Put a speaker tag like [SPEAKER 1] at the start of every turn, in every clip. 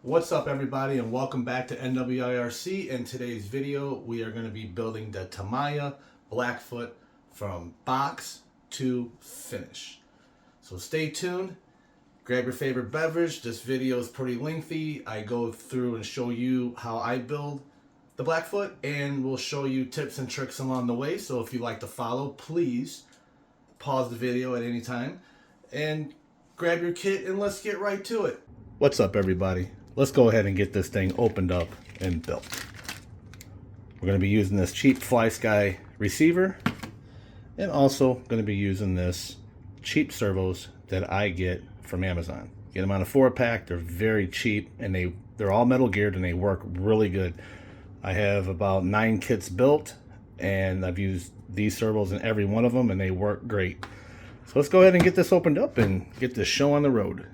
[SPEAKER 1] What's up everybody, and welcome back to NWI RC. In today's video we are going to be building the Tamiya Blackfoot from box to finish. So stay tuned, grab your favorite beverage. This video is pretty lengthy. I go through and show you how I build the Blackfoot, and we'll show you tips and tricks along the way. So if you like to follow, please pause the video at any time and grab your kit and let's get right to it. What's up everybody? Let's go ahead and get this thing opened up and built. We're going to be using this cheap FlySky receiver, and also going to be using this cheap servos that I get from Amazon. Get them on a 4-pack. They're very cheap, and they're all metal geared and they work really good. I have about 9 kits built, and I've used these servos in every one of them, and they work great. So let's go ahead and get this opened up and get this show on the road.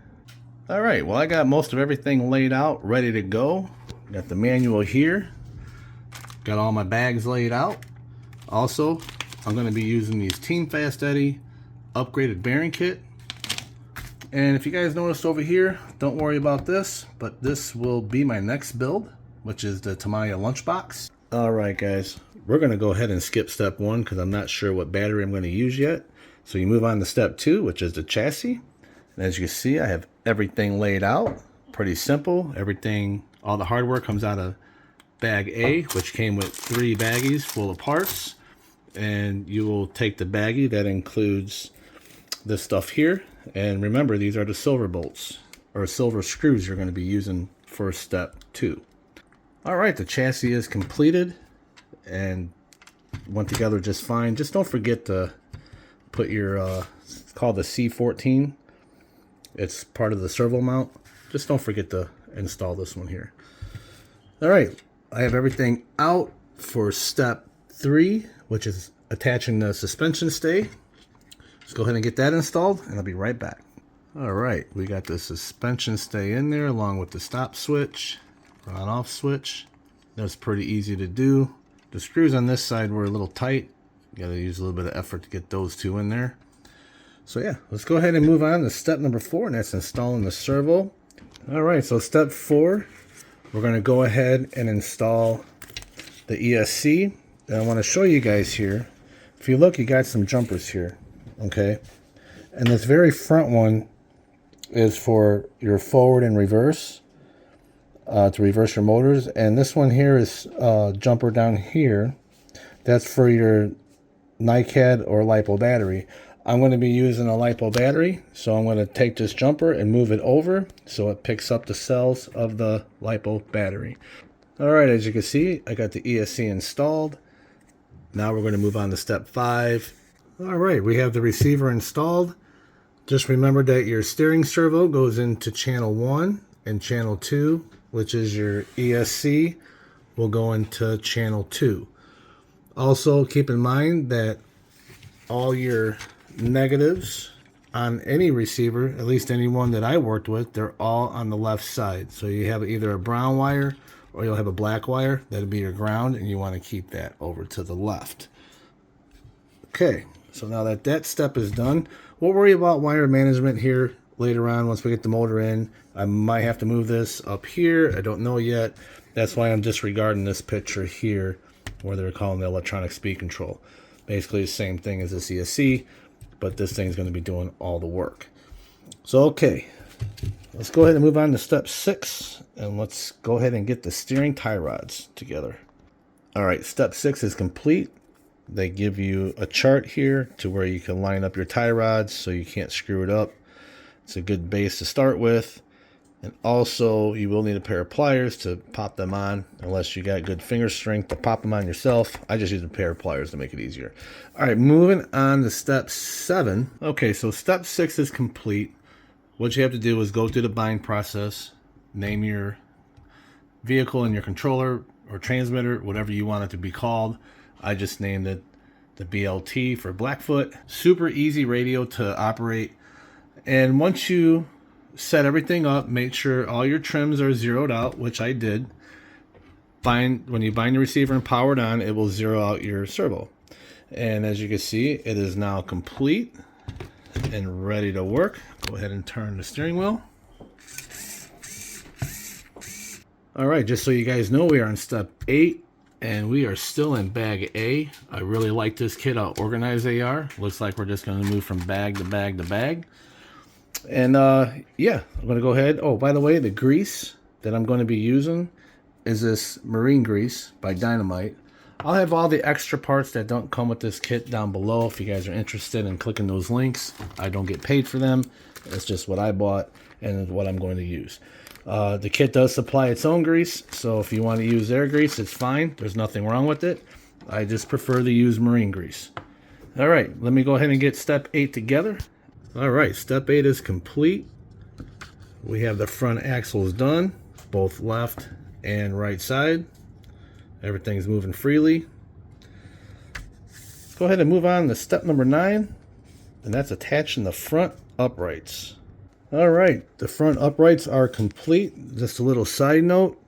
[SPEAKER 1] Alright, well I got most of everything laid out, ready to go. Got the manual here. Got all my bags laid out. Also, I'm going to be using these Team Fast Eddy upgraded bearing kit. And if you guys noticed over here, don't worry about this, but this will be my next build, which is the Tamiya lunchbox. Alright guys, we're going to go ahead and skip step 1 because I'm not sure what battery I'm going to use yet. So you move on to step 2, which is the chassis. And as you can see, I have everything laid out. Pretty simple. Everything, all the hardware comes out of bag A, which came with 3 baggies full of parts. And you will take the baggie that includes this stuff here. And remember, these are the silver bolts or silver screws you're going to be using for step 2. All right, the chassis is completed and went together just fine. Just don't forget to put your, it's called the C14. It's part of the servo mount. Just don't forget to install this one here. All right, I have everything out for step 3, which is attaching the suspension stay. Let's go ahead and get that installed, and I'll be right back. All right, we got the suspension stay in there along with the stop switch, on-off switch. That's pretty easy to do. The screws on this side were a little tight. You gotta use a little bit of effort to get those 2 in there. So yeah, let's go ahead and move on to step number 4, and that's installing the servo. All right, so step 4, we're going to go ahead and install the ESC. And I want to show you guys here. If you look, you got some jumpers here, okay? And this very front one is for your forward and reverse, to reverse your motors. And this one here is jumper down here. That's for your NiCad or LiPo battery. I'm going to be using a LiPo battery, so I'm going to take this jumper and move it over so it picks up the cells of the LiPo battery. Alright, as you can see, I got the ESC installed. Now we're going to move on to step 5. Alright, we have the receiver installed. Just remember that your steering servo goes into channel 1, and channel 2, which is your ESC, will go into channel 2. Also, keep in mind that all your negatives on any receiver, at least any one that I worked with, they're all on the left side. So you have either a brown wire or you'll have a black wire. That'll be your ground, and you want to keep that over to the left. Okay, so now that that step is done, we'll worry about wire management here later on once we get the motor in. I might have to move this up here. I don't know yet. That's why I'm disregarding this picture here where they're calling the electronic speed control. Basically the same thing as the CSC, but this thing's going to be doing all the work. So okay, let's go ahead and move on to step 6, and let's go ahead and get the steering tie rods together. Alright, step 6 is complete. They give you a chart here to where you can line up your tie rods so you can't screw it up. It's a good base to start with. And also, you will need a pair of pliers to pop them on, unless you got good finger strength to pop them on yourself. I just use a pair of pliers to make it easier. All right, moving on to step 7. Okay, so step 6 is complete. What you have to do is go through the bind process, name your vehicle and your controller or transmitter, whatever you want it to be called. I just named it the BLT for Blackfoot. Super easy radio to operate. And once you set everything up, make sure all your trims are zeroed out, which I did. When you bind the receiver and power it on, it will zero out your servo. And as you can see, it is now complete and ready to work. Go ahead and turn the steering wheel. All right, just so you guys know, we are on step 8 and we are still in bag A. I really like this kit how organized they are. Looks like we're just going to move from bag to bag to bag. And yeah, I'm going to go ahead. Oh, by the way, the grease that I'm going to be using is this marine grease by Dynamite. I'll have all the extra parts that don't come with this kit down below if you guys are interested in clicking those links. I don't get paid for them. It's just what I bought and what I'm going to use. The kit does supply its own grease, so if you want to use their grease, it's fine. There's nothing wrong with it. I just prefer to use marine grease. All right, let me go ahead and get step 8 together. All right, step 8 is complete. We have the front axles done, both left and right side. Everything's moving freely. Go ahead and move on to step number 9, and that's attaching the front uprights. All right, the front uprights are complete. Just a little side note,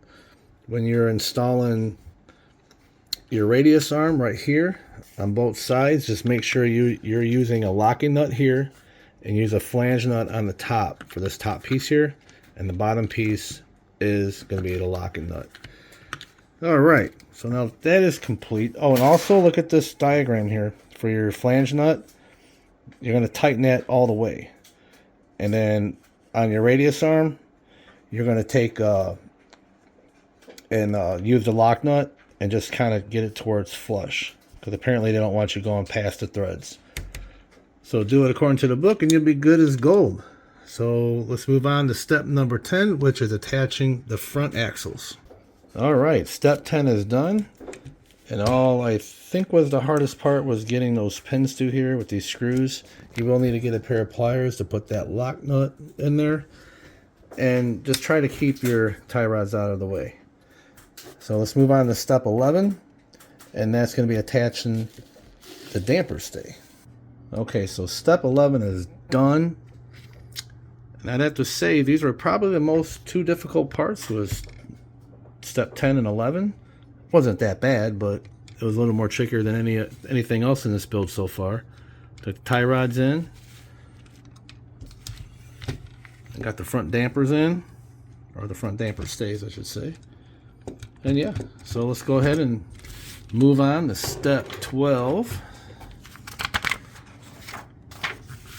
[SPEAKER 1] when you're installing your radius arm right here on both sides, just make sure you're using a locking nut here and use a flange nut on the top for this top piece here, and the bottom piece is going to be the locking nut. All right, so now that is complete. Oh, and also look at this diagram here. For your flange nut, you're going to tighten that all the way. And then on your radius arm, you're going to take and use the lock nut and just kind of get it towards flush, because apparently they don't want you going past the threads. So do it according to the book and you'll be good as gold. So let's move on to step number 10, which is attaching the front axles. All right, step 10 is done. And all I think was the hardest part was getting those pins through here with these screws. You will need to get a pair of pliers to put that lock nut in there. And just try to keep your tie rods out of the way. So let's move on to step 11. And that's going to be attaching the damper stay. Okay, so step 11 is done. And I'd have to say these were probably the most two difficult parts, was step 10 and 11. Wasn't that bad, but it was a little more trickier than anything else in this build so far. The tie rods in. I got the front dampers in, or the front damper stays, I should say. And yeah, so let's go ahead and move on to step 12.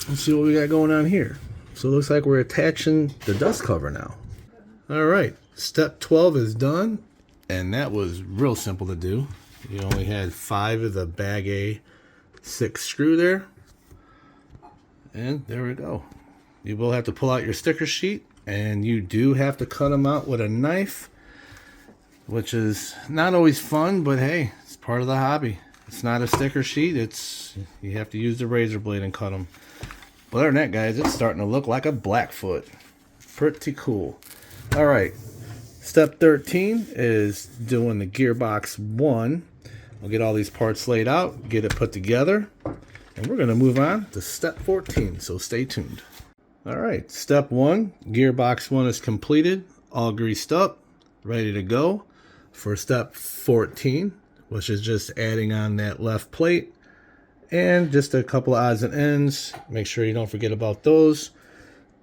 [SPEAKER 1] Let's see what we got going on here. So it looks like we're attaching the dust cover now. All right, step 12 is done. And that was real simple to do. You only had 5 of the bag A 6 screw there. And there we go. You will have to pull out your sticker sheet, and you do have to cut them out with a knife, which is not always fun, but hey, it's part of the hobby. It's not a sticker sheet. You have to use the razor blade and cut them. But other than that, guys, it's starting to look like a Blackfoot. Pretty cool. All right. Step 13 is doing the gearbox 1. We'll get all these parts laid out, get it put together, and we're going to move on to step 14, so stay tuned. All right, step 1, gearbox 1 is completed, all greased up, ready to go for step 14, which is just adding on that left plate and just a couple of odds and ends. Make sure you don't forget about those.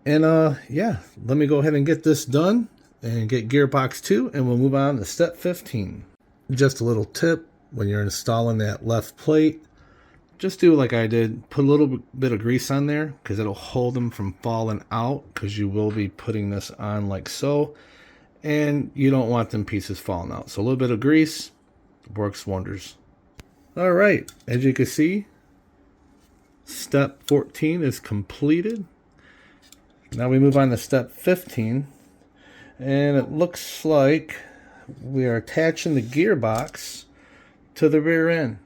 [SPEAKER 1] And yeah, let me go ahead and get this done and get gearbox 2, and we'll move on to step 15. Just a little tip, when you're installing that left plate, just do like I did. Put a little bit of grease on there, because it'll hold them from falling out, because you will be putting this on like so, and you don't want them pieces falling out. So a little bit of grease works wonders. All right, as you can see, step 14 is completed. Now we move on to step 15. And it looks like we are attaching the gearbox to the rear end.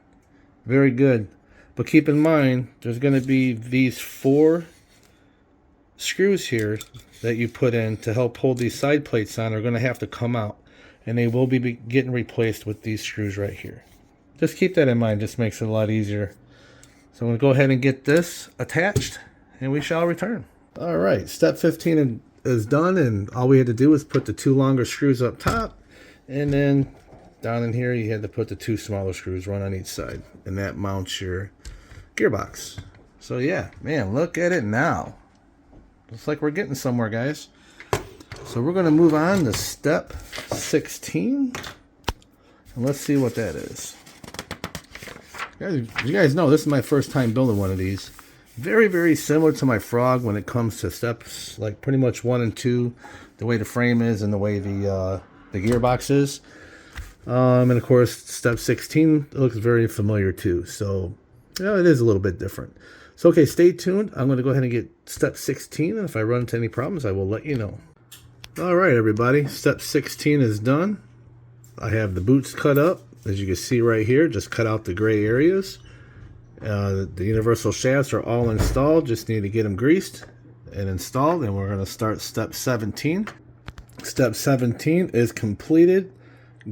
[SPEAKER 1] Very good. But keep in mind, there's going to be these 4 screws here that you put in to help hold these side plates on are going to have to come out. And they will be getting replaced with these screws right here. Just keep that in mind. Just makes it a lot easier. So I'm going to go ahead and get this attached, and we shall return. All right, step 15 is done, and all we had to do was put the 2 longer screws up top, and then down in here you had to put the 2 smaller screws, one on each side, and that mounts your gearbox. So yeah, man, look at it now. Looks like we're getting somewhere, guys. So we're going to move on to step 16. And let's see what that is. You guys know this is my first time building one of these. Very, very similar to my Frog when it comes to steps, like pretty much 1 and 2, the way the frame is and the way the gearbox is. And of course, step 16 looks very familiar too. So, you know, it is a little bit different. So, okay, stay tuned. I'm going to go ahead and get step 16. And if I run into any problems, I will let you know. All right, everybody. Step 16 is done. I have the boots cut up. As you can see right here, just cut out the gray areas. The universal shafts are all installed. Just need to get them greased and installed. And we're going to start step 17. Step 17 is completed,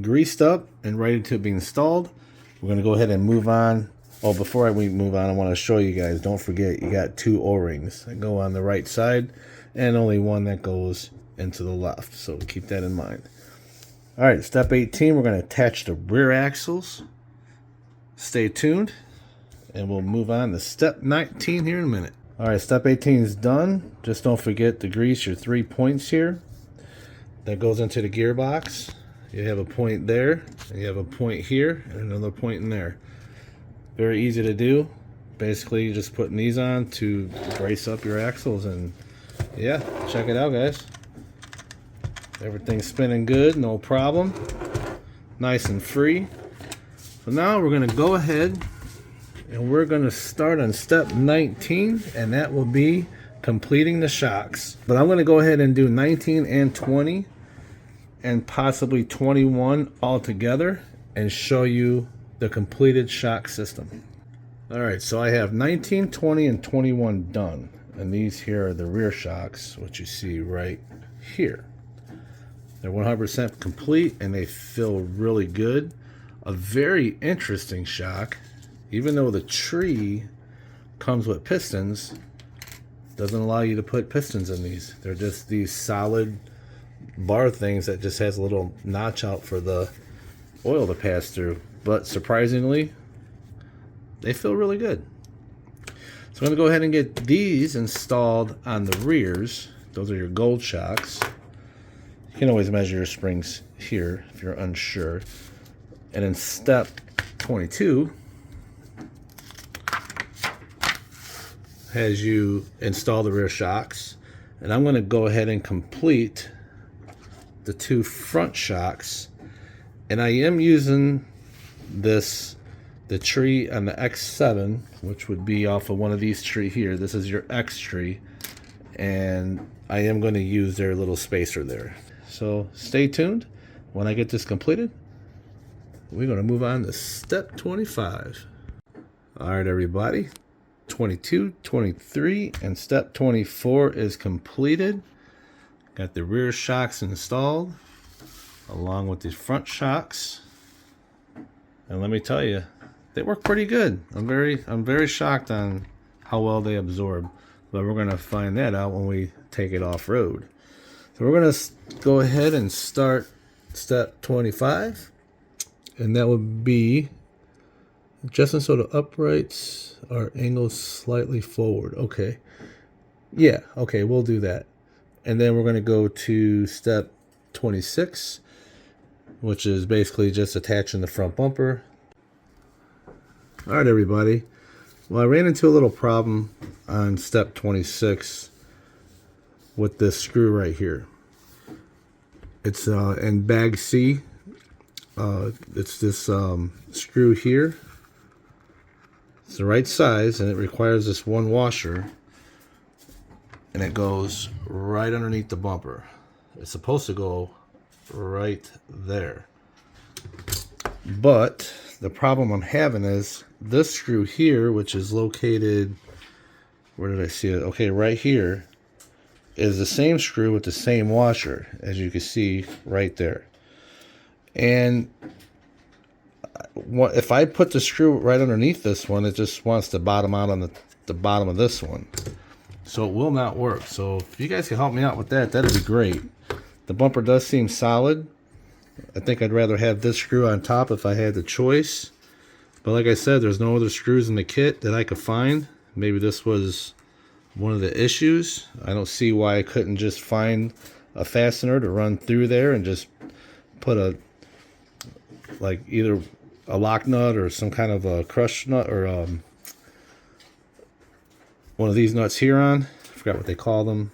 [SPEAKER 1] greased up, and ready to be installed. We're going to go ahead and move on. Oh, before we move on, I want to show you guys, don't forget, you got 2 O-rings that go on the right side and only one that goes into the left. So keep that in mind. All right, step 18, we're going to attach the rear axles. Stay tuned, and we'll move on to step 19 here in a minute. All right, step 18 is done. Just don't forget to grease your 3 points here. That goes into the gearbox. You have a point there, and you have a point here, and another point in there. Very easy to do. Basically, you're just putting these on to brace up your axles, and yeah, check it out, guys. Everything's spinning good, no problem. Nice and free. So now we're going to go ahead and we're going to start on step 19, and that will be completing the shocks. But I'm going to go ahead and do 19 and 20 and possibly 21 all together and show you the completed shock system. All right, so I have 19, 20, and 21 done. And these here are the rear shocks, which you see right here. They're 100% complete and they feel really good. A very interesting shock. Even though the tree comes with pistons, doesn't allow you to put pistons in these. They're just these solid bar things that just has a little notch out for the oil to pass through. But surprisingly, they feel really good. So I'm going to go ahead and get these installed on the rears. Those are your gold shocks. You can always measure your springs here if you're unsure. And in step 22, as you install the rear shocks, and I'm going to go ahead and complete the 2 front shocks. And I am using the tree on the X7, which would be off of one of these tree here. This is your X tree, and I am going to use their little spacer there. So stay tuned. When I get this completed, we're going to move on to step 25. All right, everybody. 22, 23, and step 24 is completed. Got the rear shocks installed along with the front shocks. And let me tell you, they work pretty good. I'm very shocked on how well they absorb. But we're going to find that out when we take it off-road. So we're going to go ahead and start step 25. And that would be adjusting so the uprights are angled slightly forward. Okay. Yeah, okay, we'll do that. And then we're going to go to step 26, which is basically just attaching the front bumper. All right, everybody. Well, I ran into a little problem on step 26 with this screw right here. It's in bag C. It's this screw here. It's the right size, and it requires this one washer, and it goes right underneath the bumper. It's supposed to go right there. But the problem I'm having is this screw here, which is located, where did I see it? Okay, right here, is the same screw with the same washer, as you can see right there. And if I put the screw right underneath this one, it just wants to bottom out on the bottom of this one. So it will not work. So if you guys can help me out with that, that'd be great. The bumper does seem solid. I think I'd rather have this screw on top if I had the choice. But like I said, there's no other screws in the kit that I could find. Maybe this was one of the issues. I don't see why I couldn't just find a fastener to run through there and just put a, like either a lock nut or some kind of a crush nut or one of these nuts here on. I forgot what they call them.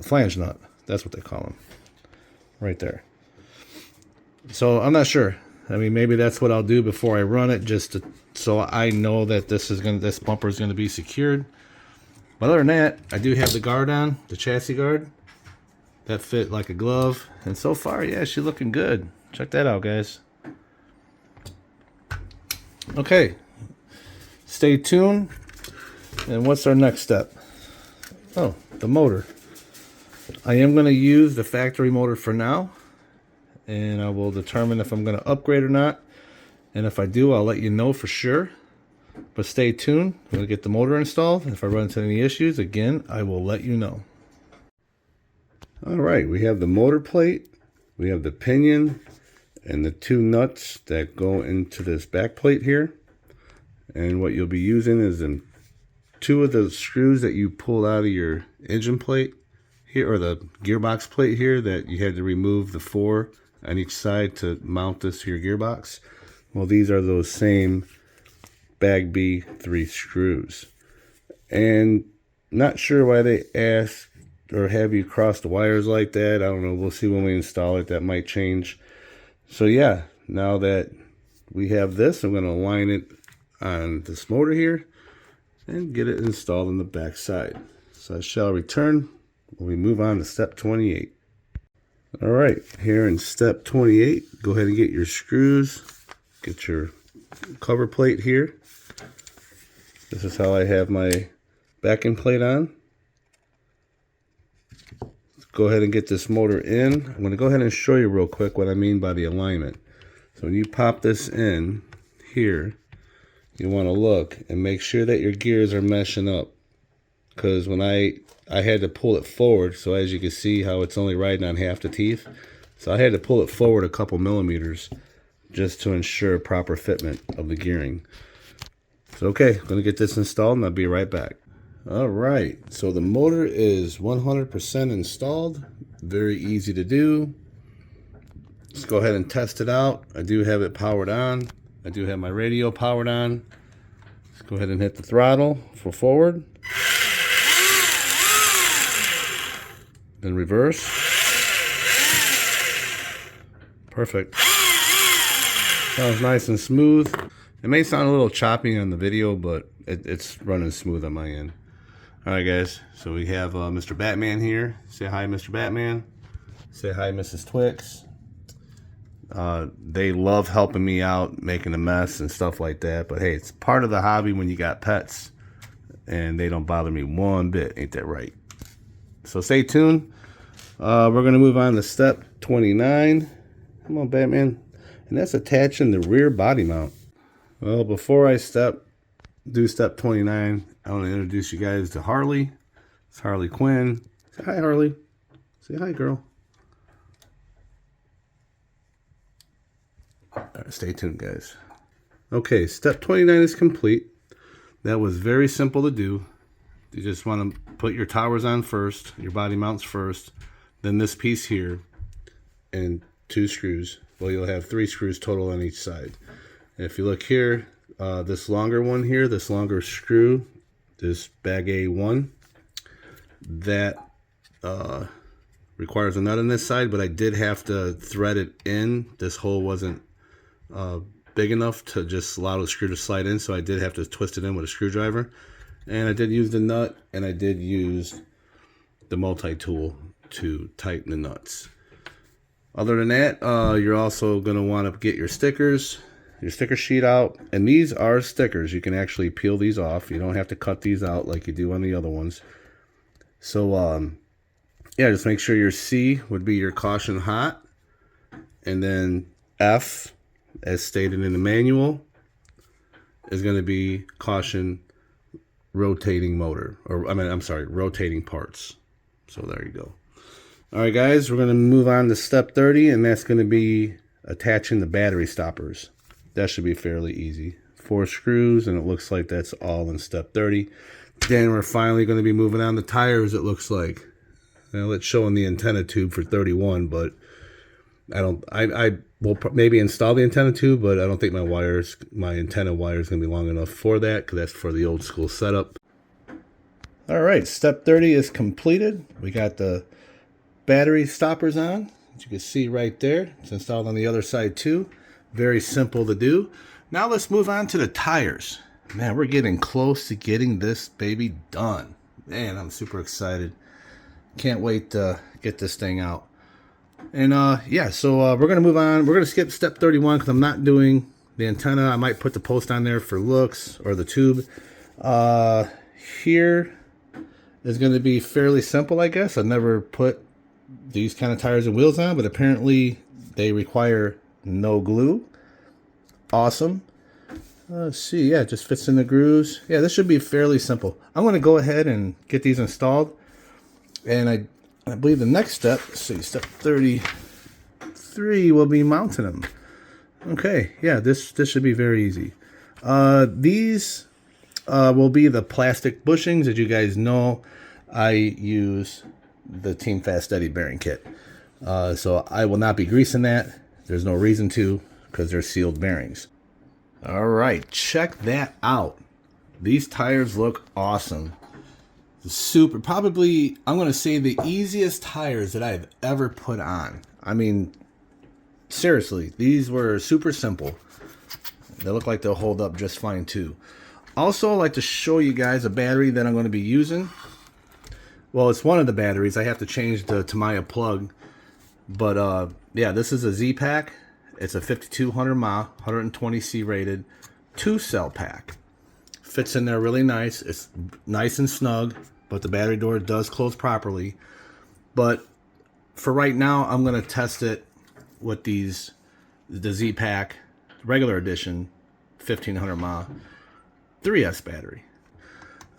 [SPEAKER 1] Flange nut. That's what they call them. Right there. So I'm not sure. I mean, maybe that's what I'll do before I run it, just to, so I know that this bumper is gonna be secured. But other than that, I do have the guard on, the chassis guard. That fit like a glove. And so far, yeah, she's looking good. Check that out, guys. Okay. Stay tuned. And what's our next step? Oh, the motor. I am going to use the factory motor for now. And I will determine if I'm going to upgrade or not. And if I do, I'll let you know for sure. But stay tuned. I'm going to get the motor installed. If I run into any issues, again, I will let you know. Alright, we have the motor plate, we have the pinion, and the two nuts that go into this back plate here. And what you'll be using is two of the screws that you pulled out of your engine plate here, or the gearbox plate here, that you had to remove the 4 on each side to mount this to your gearbox. Well, these are those same Bag B 3 screws. And not sure why they asked or have you cross the wires like that. I don't know. We'll see when we install it. That might change. So yeah, now that we have this, I'm going to align it on this motor here and get it installed on the back side. So I shall return when we move on to step 28. All right, here in step 28, go ahead and get your screws, get your cover plate here. This is how I have my backing plate on. Go ahead and get this motor in. I'm going to go ahead and show you real quick what I mean by the alignment. So when you pop this in here, you want to look and make sure that your gears are meshing up. Because when I had to pull it forward, so as you can see how it's only riding on half the teeth. So I had to pull it forward a couple millimeters just to ensure proper fitment of the gearing. So okay, I'm going to get this installed and I'll be right back. Alright, so the motor is 100% installed. Very easy to do. Let's go ahead and test it out. I do have it powered on. I do have my radio powered on. Let's go ahead and hit the throttle for forward. Then reverse. Perfect. Sounds nice and smooth. It may sound a little choppy on the video, but it's running smooth on my end. Alright guys, so we have Mr. Batman here. Say hi, Mr. Batman. Say hi, Mrs. Twix. They love helping me out, making a mess and stuff like that. But hey, it's part of the hobby when you got pets. And they don't bother me one bit. Ain't that right? So stay tuned. We're going to move on to step 29. Come on, Batman. And that's attaching the rear body mount. Well, before I do step 29, I want to introduce you guys to Harley. It's Harley Quinn. Say hi, Harley. Say hi, girl. All right, stay tuned, guys. Okay, step 29 is complete. That was very simple to do. You just want to put your towers on first, your body mounts first, then this piece here, and 2 screws. Well, you'll have 3 screws total on each side. And if you look here, this longer one here, this longer screw, this bag A1, that requires a nut on this side, but I did have to thread it in. This hole wasn't big enough to just allow the screw to slide in, so I did have to twist it in with a screwdriver. And I did use the nut, and I did use the multi-tool to tighten the nuts. Other than that, you're also going to want to get your stickers, your sticker sheet out. And these are stickers. You can actually peel these off. You don't have to cut these out like you do on the other ones. So, yeah, just make sure your C would be your caution hot. And then F, as stated in the manual, is going to be caution rotating motor. Or, I'm sorry, rotating parts. So there you go. All right, guys, we're going to move on to step 30, and that's going to be attaching the battery stoppers. That should be fairly easy. 4 screws, and it looks like that's all in step 30. Then we're finally going to be moving on to tires, it looks like. Well, it's showing the antenna tube for 31, but I will maybe install the antenna tube, but I don't think my antenna wire is going to be long enough for that, because that's for the old school setup. All right, step 30 is completed. We got the battery stoppers on, as you can see right there. It's installed on the other side too. Very simple to do. Now let's move on to the tires. Man, we're getting close to getting this baby done. Man, I'm super excited. Can't wait to get this thing out. And yeah, so we're gonna move on. We're gonna skip step 31 because I'm not doing the antenna. I might put the post on there for looks, or the tube. Here is going to be fairly simple, I guess. I've never put these kind of tires and wheels on, but apparently they require no glue. Awesome. Let's see. Yeah, it just fits in the grooves. Yeah, this should be fairly simple. I'm going to go ahead and get these installed. And I believe the next step, let's see, step 33 will be mounting them. Okay, yeah, this should be very easy. These will be the plastic bushings. As you guys know, I use the Team Fast EDDY bearing kit. So I will not be greasing that. There's no reason to, because they're sealed bearings. All right, check that out. These tires look awesome. Super, probably, I'm going to say the easiest tires that I've ever put on. I mean, seriously, these were super simple. They look like they'll hold up just fine too. Also, I'd like to show you guys a battery that I'm going to be using. Well, it's one of the batteries. I have to change the Tamiya plug. But yeah, this is a Z-Pack. It's a 5200 mAh, 120C rated, 2-cell pack. Fits in there really nice. It's nice and snug, but the battery door does close properly. But for right now, I'm going to test it with the Z-Pack regular edition 1500 mAh 3S battery.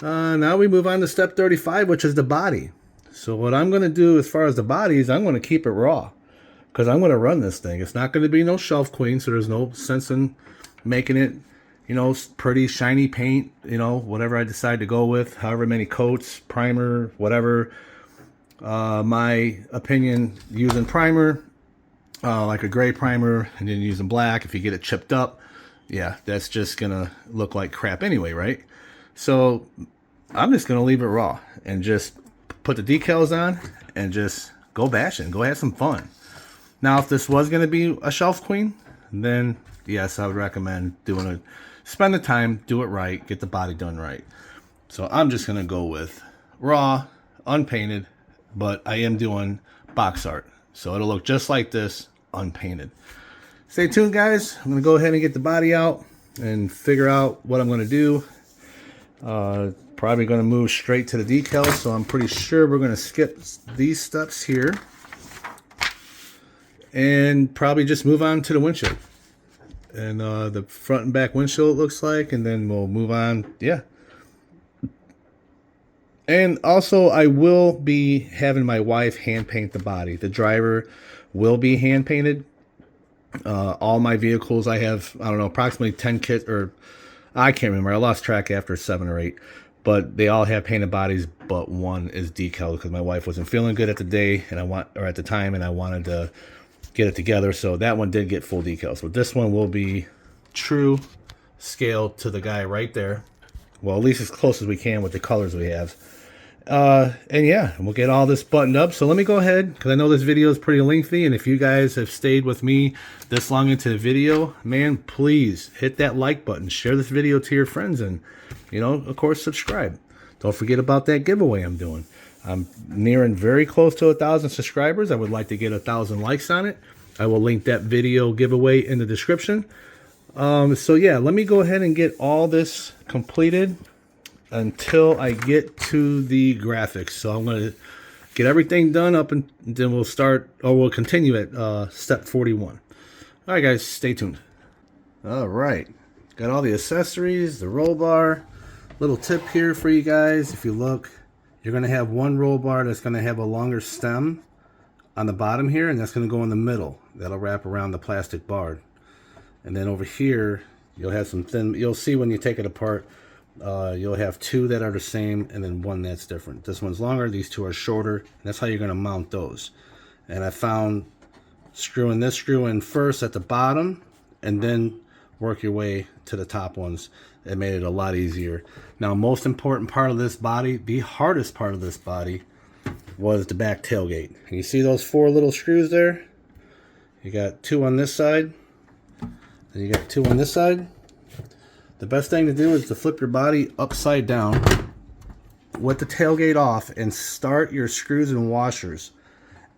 [SPEAKER 1] Now we move on to step 35, which is the body. So what I'm going to do as far as the body is I'm going to keep it raw, because I'm going to run this thing. It's not going to be no shelf queen, so there's no sense in making it, you know, pretty shiny paint, you know, whatever I decide to go with, however many coats, primer, whatever. My opinion, using primer, like a gray primer, and then using black, if you get it chipped up, yeah, that's just gonna look like crap anyway, right? So I'm just gonna leave it raw and just put the decals on and just go bashing, go have some fun. Now, if this was gonna be a shelf queen, then yes, I would recommend spend the time, do it right, get the body done right. So I'm just gonna go with raw, unpainted, but I am doing box art. So it'll look just like this, unpainted. Stay tuned, guys. I'm gonna go ahead and get the body out and figure out what I'm gonna do. Probably gonna move straight to the decals, so I'm pretty sure we're gonna skip these steps here and probably just move on to the windshield. And the front and back windshield, it looks like, and then we'll move on. Yeah. And also, I will be having my wife hand paint the body. The driver will be hand painted. All my vehicles, I have, I don't know, approximately 10 kits, or I can't remember. I lost track after 7 or 8. But they all have painted bodies, but one is decaled because my wife wasn't feeling good at the time, and I wanted to get it together. So that one did get full decals. So this one will be true scale to the guy right there. Well, at least as close as we can with the colors we have. And yeah, we'll get all this buttoned up. So let me go ahead, because I know this video is pretty lengthy, and if you guys have stayed with me this long into the video, man, please hit that like button, share this video to your friends, and, you know, of course, subscribe. Don't forget about that giveaway I'm doing. I'm nearing very close to 1,000 subscribers. I would like to get 1,000 likes on it. I will link that video giveaway in the description. So yeah, let me go ahead and get all this completed until I get to the graphics. So I'm going to get everything done up, and then we'll continue at step 41. All right, guys, stay tuned. All right, got all the accessories, the roll bar. Little tip here for you guys. If you look, you're going to have one roll bar that's going to have a longer stem on the bottom here, and that's going to go in the middle. That'll wrap around the plastic bar. And then over here, you'll have some thin, you'll see when you take it apart you'll have two that are the same and then one that's different. This one's longer, these two are shorter, and that's how you're going to mount those. And I found screwing this screw in first at the bottom and then work your way to the top ones. It made it a lot easier. Now, most important part of this body, the hardest part of this body, was the back tailgate. And you see those four little screws there? You got two on this side, and you got two on this side. The best thing to do is to flip your body upside down with the tailgate off and start your screws and washers.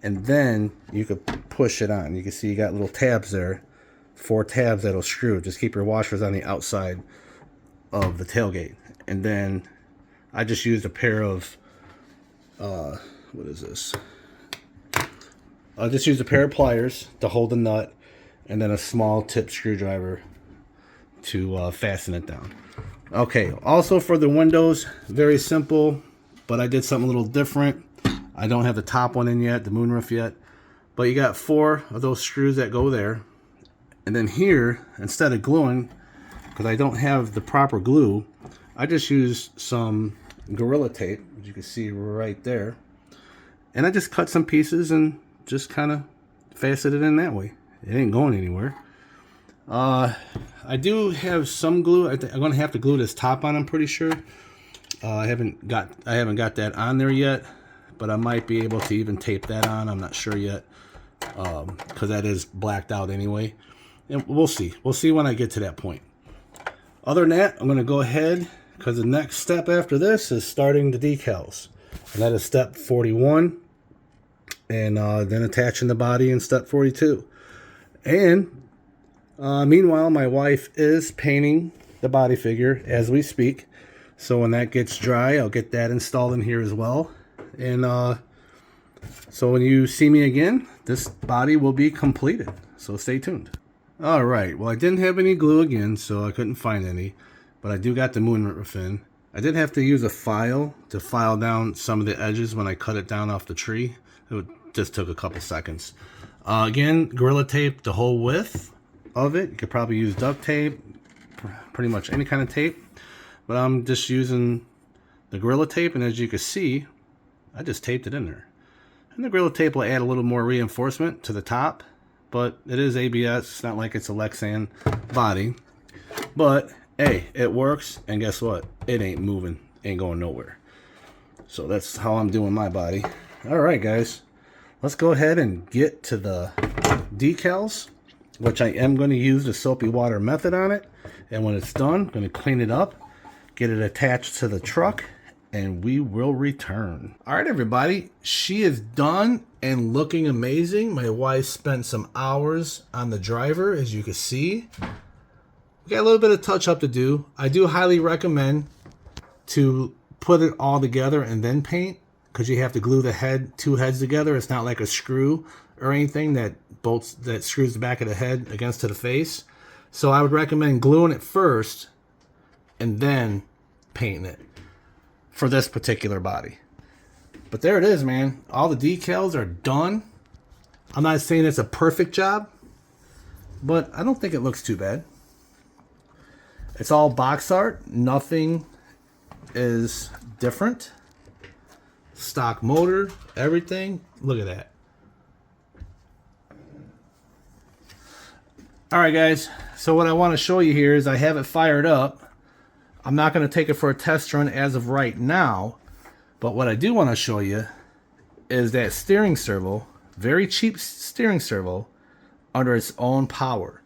[SPEAKER 1] And then you could push it on. You can see you got little tabs there, 4 tabs that'll screw. Just keep your washers on the outside of the tailgate. And then I just used a pair of, what is this? I just used a pair of pliers to hold the nut and then a small tip screwdriver to fasten it down. Okay, also for the windows, very simple, but I did something a little different. I don't have the top one in yet, the moonroof yet, but you got 4 of those screws that go there. And then here, instead of gluing, because I don't have the proper glue, I just used some Gorilla Tape, as you can see right there. And I just cut some pieces and just kind of fastened it in that way. It ain't going anywhere. I do have some glue. I'm going to have to glue this top on, I'm pretty sure. I haven't got that on there yet, but I might be able to even tape that on. I'm not sure yet, because that is blacked out anyway. And we'll see. We'll see when I get to that point. Other than that, I'm going to go ahead, because the next step after this is starting the decals. And that is step 41. And then attaching the body in step 42. And meanwhile, my wife is painting the body figure as we speak. So when that gets dry, I'll get that installed in here as well. And so when you see me again, this body will be completed. So stay tuned. All right. Well, I didn't have any glue again, so I couldn't find any. But I do got the moonroof in. I did have to use a file to file down some of the edges when I cut it down off the tree. It just took a couple seconds. Again, Gorilla Tape the whole width of it. You could probably use duct tape, pretty much any kind of tape. But I'm just using the Gorilla Tape, and as you can see, I just taped it in there. And the Gorilla Tape will add a little more reinforcement to the top, but it is ABS. It's not like it's a Lexan body. But, hey, it works, and guess what? It ain't moving, ain't going nowhere. So that's how I'm doing my body. All right, guys. Let's go ahead and get to the decals, which I am going to use the soapy water method on it. And when it's done, I'm going to clean it up, get it attached to the truck, and we will return. All right, everybody. She is done and looking amazing. My wife spent some hours on the driver, as you can see. We got a little bit of touch up to do. I do highly recommend to put it all together and then paint, because you have to glue the two heads together. It's not like a screw or anything that screws the back of the head against to the face. So I would recommend gluing it first and then painting it for this particular body. But there it is, man. All the decals are done. I'm not saying it's a perfect job, but I don't think it looks too bad. It's all box art. Nothing is different. Stock motor, everything. Look at that. All right, guys. So what I want to show you here is I have it fired up. I'm not going to take it for a test run as of right now. But what I do want to show you is that steering servo, very cheap steering servo, under its own power.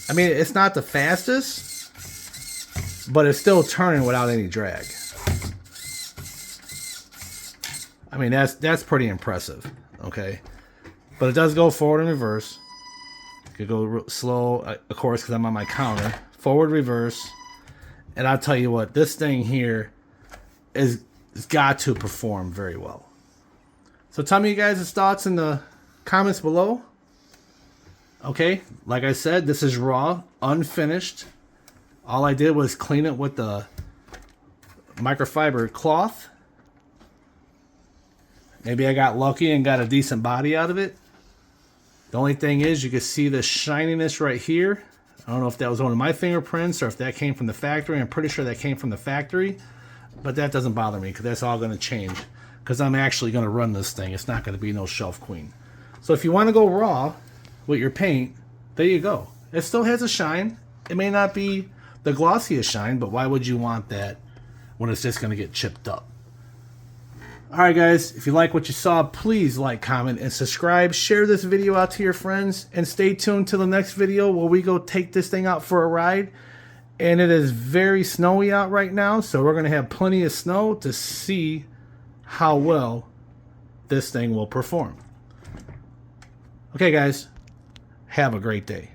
[SPEAKER 1] I mean, it's not the fastest, but it's still turning without any drag. I mean, that's pretty impressive, okay? But it does go forward and reverse. You could go slow, of course, because I'm on my counter. Forward, reverse. And I'll tell you what, this thing here is got to perform very well. So tell me you guys' thoughts in the comments below. Okay, like I said, this is raw, unfinished. All I did was clean it with the microfiber cloth. Maybe I got lucky and got a decent body out of it. The only thing is you can see the shininess right here I don't know if that was one of my fingerprints or if that came from the factory. I'm pretty sure that came from the factory, but that doesn't bother me because that's all going to change because I'm actually going to run this thing. It's not going to be no shelf queen. So if you want to go raw with your paint, there you go. It still has a shine. It may not be the glossiest shine, but why would you want that when it's just going to get chipped up? Alright guys, if you like what you saw, please like, comment, and subscribe. Share this video out to your friends, and stay tuned to the next video where we go take this thing out for a ride. And it is very snowy out right now, so we're going to have plenty of snow to see how well this thing will perform. Okay guys, have a great day.